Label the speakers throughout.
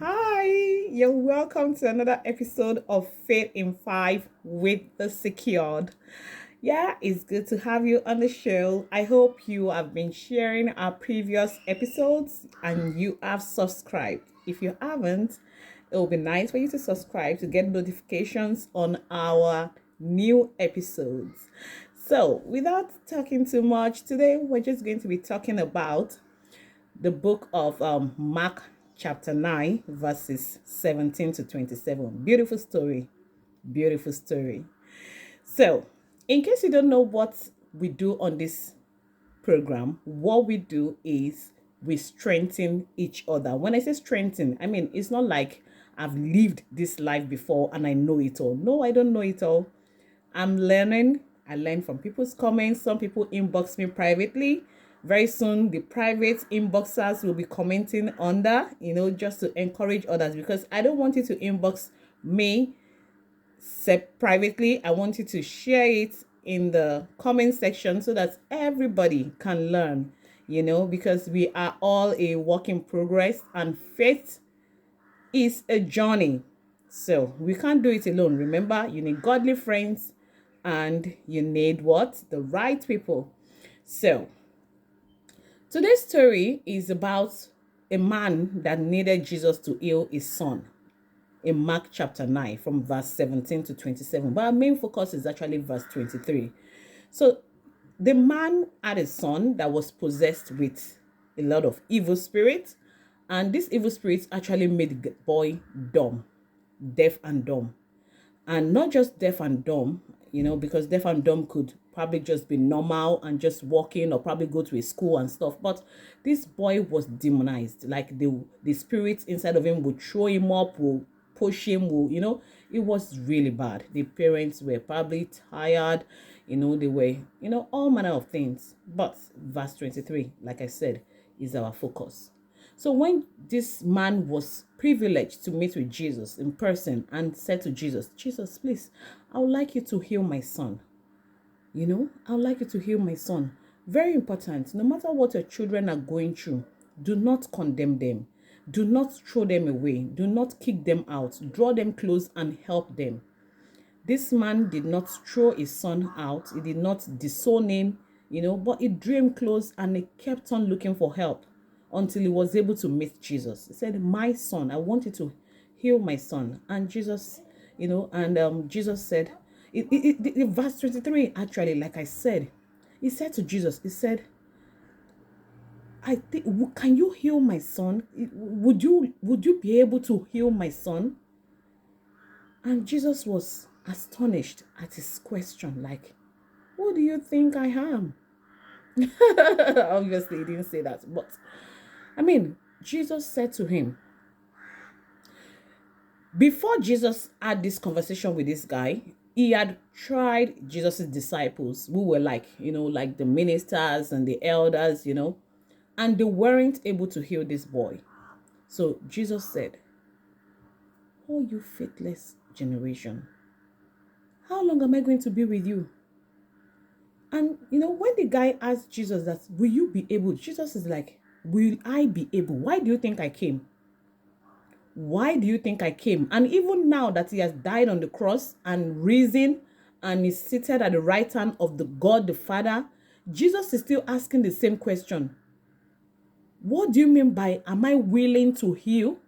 Speaker 1: Hi, you're welcome to another episode of Faith in Five with the Secured. Yeah, it's good to have you on the show. I hope you have been sharing our previous episodes and you have subscribed. If you haven't, it will be nice for you to subscribe to get notifications on our new episodes. So, without talking too much, today we're just going to be talking about the book of Mark, chapter 9, verses 17 to 27. Beautiful story. Beautiful story. So, in case you don't know what we do on this program, what we do is we strengthen each other. When I say strengthen, I mean it's not like I've lived this life before and I know it all. No, I don't know it all. I'm learning. I learn from people's comments. Some people inbox me privately. Very soon, the private inboxers will be commenting under, just to encourage others because I don't want you to inbox me privately. I want you to share it in the comment section so that everybody can learn, because we are all a work in progress and faith is a journey. So we can't do it alone. Remember, you need godly friends and you need what? The right people. So today's story is about a man that needed Jesus to heal his son in Mark chapter 9 from verse 17 to 27. But our main focus is actually verse 23. So the man had a son that was possessed with a lot of evil spirits, and these evil spirits actually made the boy dumb, deaf and dumb. And not just deaf and dumb, because deaf and dumb could probably just be normal and just walking or probably go to a school and stuff. But this boy was demonized. Like the spirits inside of him would throw him up, will push him, it was really bad. The parents were probably tired, they were, all manner of things. But verse 23, like I said, is our focus. So when this man was privileged to meet with Jesus in person and said to Jesus, Jesus, please, I would like you to heal my son. I would like you to heal my son. Very important. No matter what your children are going through, do not condemn them. Do not throw them away. Do not kick them out. Draw them close and help them. This man did not throw his son out. He did not disown him, but he drew him close and he kept on looking for help until he was able to meet Jesus. He said, my son, I want you to heal my son. And Jesus, Jesus said, verse 23, actually, like I said, he said to Jesus, he said, I think, can you heal my son? Would you be able to heal my son? And Jesus was astonished at his question, like, who do you think I am? Obviously, he didn't say that, but I mean, Jesus said to him, before Jesus had this conversation with this guy, he had tried Jesus's disciples who were like, like the ministers and the elders, and they weren't able to heal this boy. So Jesus said, oh, you faithless generation, how long am I going to be with you? And, when the guy asked Jesus that, will you be able? Jesus is like, will I be able? Why do you think I came? Why do you think I came? And even now that he has died on the cross and risen and is seated at the right hand of the God the Father, Jesus is still asking the same question. What do you mean by, am I willing to heal?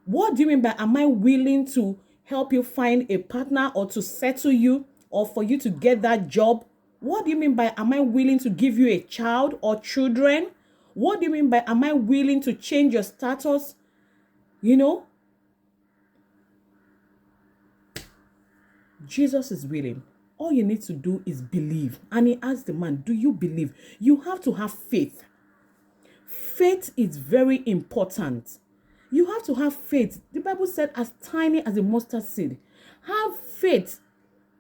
Speaker 1: What do you mean by, am I willing to help you find a partner or to settle you or for you to get that job? What do you mean by, am I willing to give you a child or children? What do you mean by, am I willing to change your status? Jesus is willing. All you need to do is believe. And he asked the man, do you believe? You have to have faith. Faith is very important. You have to have faith. The Bible said as tiny as a mustard seed. Have faith.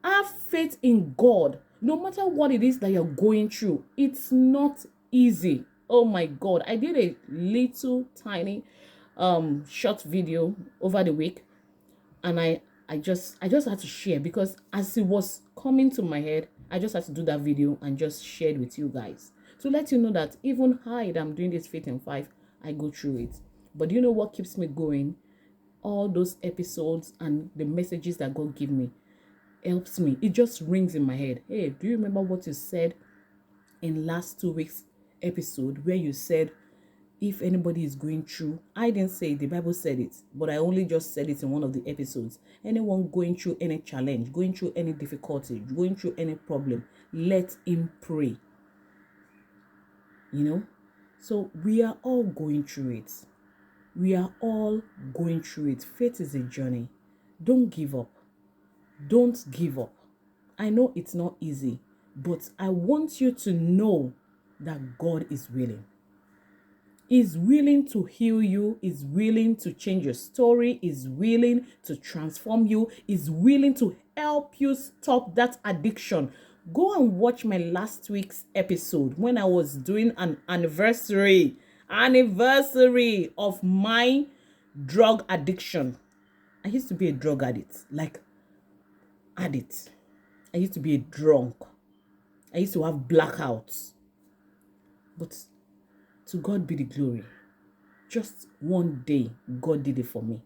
Speaker 1: Have faith in God. No matter what it is that you're going through, it's not easy. Oh my God. I did a little tiny short video over the week, and I just had to share because as it was coming to my head, I just had to do that video and just share it with you guys to let you know that even I am doing this Faith in 5, I go through it. But you know what keeps me going? all those episodes and the messages that God give me helps me. It just rings in my head. Hey, do you remember what you said in last 2 weeks episode where you said if anybody is going through, I didn't say it, the Bible said it, but I only just said it in one of the episodes. Anyone going through any challenge, going through any difficulty, going through any problem, let him pray. You know? So we are all going through it. We are all going through it. Faith is a journey. Don't give up. Don't give up. I know it's not easy, but I want you to know that God is willing. Is willing to heal you, is willing to change your story, is willing to transform you, is willing to help you stop that addiction. Go and watch my last week's episode when I was doing an anniversary of my drug addiction. I used to be a drug addict, like addict. I used to be a drunk. I used to have blackouts. But to God be the glory. Just one day, God did it for me.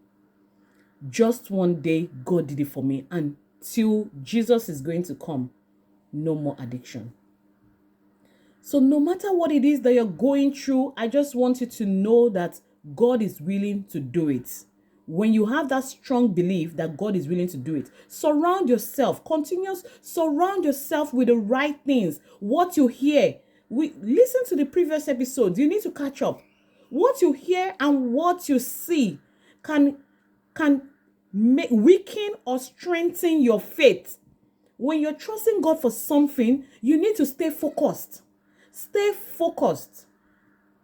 Speaker 1: Just one day, God did it for me. And till Jesus is going to come, no more addiction. So no matter what it is that you're going through, I just want you to know that God is willing to do it. When you have that strong belief that God is willing to do it, surround yourself with the right things. What you hear, listen to the previous episodes. You need to catch up. What you hear and what you see can weaken or strengthen your faith. When you're trusting God for something, you need to stay focused. Stay focused.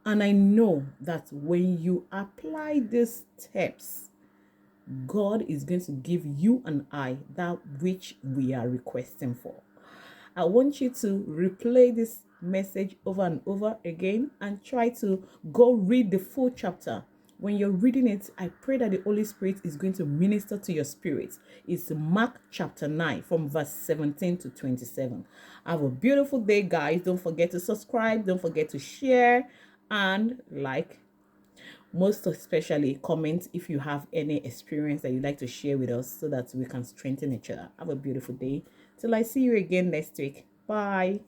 Speaker 1: And I know that when you apply these steps, God is going to give you and I that which we are requesting for. I want you to replay this message over and over again and try to go read the full chapter. When you're reading it, I pray that the Holy Spirit is going to minister to your spirit. It's Mark chapter 9 from verse 17 to 27. Have a beautiful day, guys. Don't forget to subscribe. Don't forget to share and like. Most especially, comment if you have any experience that you'd like to share with us so that we can strengthen each other. Have a beautiful day. Till I see you again next week. Bye.